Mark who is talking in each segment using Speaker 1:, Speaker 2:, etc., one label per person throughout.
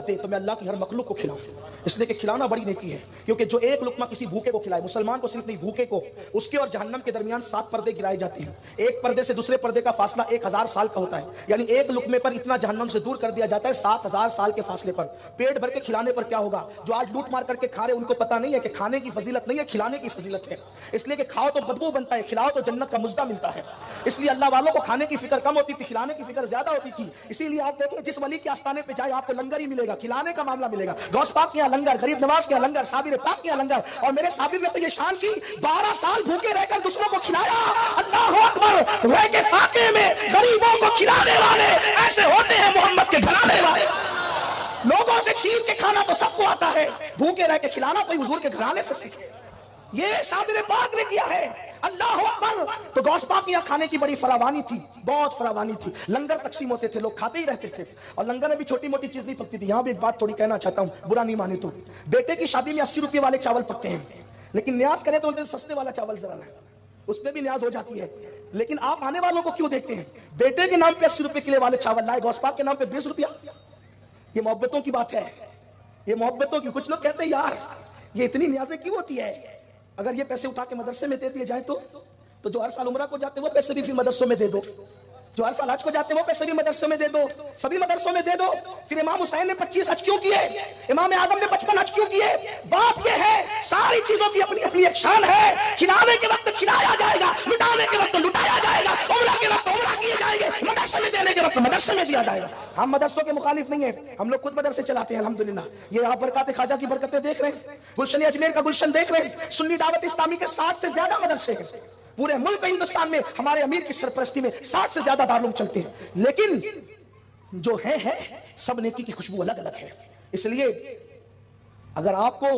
Speaker 1: दे तो मैं अल्लाह की हर मखलूक को खिलाऊं, इसलिए कि खिलाना बड़ी नेकी है। क्योंकि जो एक लुकमा किसी भूखे को खिलाए, मुसलमान को सिर्फ नहीं भूखे को, उसके और जहन्नम के दरमियान 7 पर्दे गिराए जाते हैं। एक पर्दे से दूसरे पर्दे का फासला 1000 साल का होता है, यानी एक लुकमे पर इतना जहन्नम से दूर कर दिया जाता है 7000 साल के फासले पर। पेट भर के खिलाने पर क्या होगा? जो आज लूट मार करके खा रहे उनको पता नहीं है कि खाने की फजीलत नहीं है, खिलाने की फजीलत है। इसलिए कि खाओ तो बदबू बनता है, खिलाओ तो जन्नत का मुज्जा मिलता है। इसलिए अल्लाह वालों को खाने की फिक्र कम होती थी, खिलाने की फिक्र ज्यादा होती थी। इसीलिए आप देखें जिस वली के आस्थाने पे जाए आपको लंगर ही मिलेगा, खिलाने का मामला मिलेगा। गौस पाक के यहाँ लंगर, गरीब नवाज के यहाँ लंगर, साबिर पाक के यहाँ लंगर। और मेरे साबिर ने तो ये शान की 12 साल भूखे रहकर दूसरों को खिलाया। अल्लाह अकबर। रह के फाके में गरीबों को खिलाने वाले ऐसे होते हैं मोहम्मद के घराने वाले। लोगों से छीन के खाना तो सबको आता है, भूखे रह के खिलाना कोई हुजूर के घराने से सीखे। ये साबिर पाक ने किया है। अल्लाह अकबर। तो गौस पाक यहाँ खाने की बड़ी फरावानी थी, बहुत फरावानी थी। लंगर तकसीम होते थे, लोग खाते ही रहते थे। और लंगर में भी छोटी मोटी चीज नहीं पकती थी। यहाँ भी एक बात थोड़ी कहना चाहता हूँ, बुरा नहीं माने तो। बेटे की शादी में 80 रुपये वाले चावल पकते हैं, लेकिन न्याज करें तो बोलते सस्ते वाला चावल जरा लाए, उस पर भी न्याज हो जाती है। लेकिन आप आने वालों को क्यों देखते हैं? बेटे के नाम पे 80 रुपये किले वाले चावल लाए, गौस पाक के नाम पे 20 रुपया। ये मोहब्बतों की बात है, ये मोहब्बतों की। कुछ लोग कहते हैं यार ये इतनी न्याजें क्यों होती है? अगर ये पैसे उठा के मदरसे में दे दिए जाए तो जो हर साल उम्रा को जाते वो पैसे भी फिर मदरसों में दे दो, जो हर साल हज को जाते वो पैसे भी मदरसों में दे दो, सभी मदरसों में दे दो। फिर इमाम हुसैन ने 25 हज क्यों किए? इमाम आदम ने 55 हज क्यों किए? बात ये है सारी चीजों की अपनी अपनी एक शान है। खिलाने के वक्त खिलाया जाएगा, लुटाने के वक्त लुटाया जाएगा, उम्रा के वक्त उम्रा किए जाएंगे, मदरसे में देने के वक्त मदरसे में दिया जाएगा। हम मदरसों के मुखालिफ नहीं है, हम लोग खुद मदरसे चलाते हैं अल्हम्दुलिल्लाह। ये आप बरकत ख्वाजा की बरकतें देख रहे हैं, गुलशन अजमेर का गुलशन देख रहे हैं। सुन्नी दावत इस्लामी के 60 से ज्यादा मदरसे हैं पूरे मुल्क हिंदुस्तान में। हमारे अमीर की सरपरस्ती में 60 से ज्यादा दारुल चलते हैं। लेकिन जो है सब नेकी की खुशबू अलग अलग है। इसलिए अगर आपको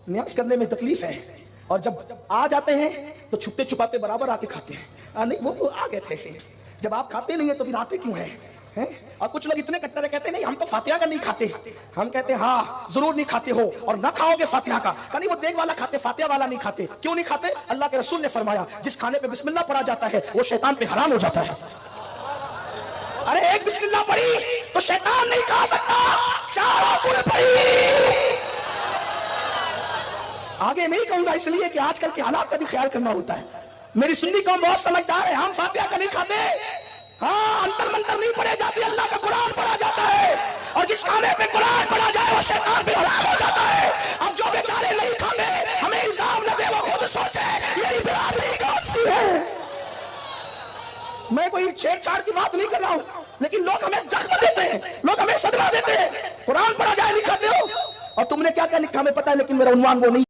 Speaker 1: न्याज करने में तकलीफ है और जब आ जाते हैं तो छुपते छुपाते बराबर आके खाते हैं। नहीं वो आ गए थे ऐसे। जब आप खाते नहीं है तो फिर आते क्यों हैं? और कुछ लोग इतने कट्टर कहते नहीं हम तो फातिहा का नहीं खाते। हम कहते हैं हाँ जरूर नहीं खाते हो और ना खाओगे फातिहा का। नहीं वो देग वाला खाते, फातिहा वाला नहीं खाते। क्यों नहीं खाते? अल्लाह के रसूल ने फरमाया जिस खाने पे बिस्मिल्लाह पढ़ा जाता है वो शैतान पे हराम हो जाता है। अरे एक बिस्मिल्लाह पढ़ी तो शैतान नहीं खा सकता, चारों पूरे पढ़ी। आगे नहीं कहूंगा इसलिए कि आजकल के हालात का भी ख्याल करना होता है। मेरी सुन्नी कौम बहुत समझदार है, हम फातिहा का नहीं खाते। हाँ अंतर मंतर नहीं पढ़े जाती, अल्लाह का कुरान पढ़ा जाता है। और जिस खाने पे कुरान पढ़ा जाए वो शैतान पे हराम हो जाता है। अब जो बेचारे नहीं खाते हमें इल्जाम न दे, वो खुद सोचे मेरी बिरादरी कौन सी है। मैं कोई छेड़छाड़ की बात नहीं कर रहा हूँ, लेकिन लोग हमें जख्म देते हैं, लोग हमें सदमा देते हैं। कुरान पढ़ा जाए नहीं खाते हो, और तुमने क्या क्या लिखा हमें पता है, लेकिन मेरा उन्वान वो नहीं।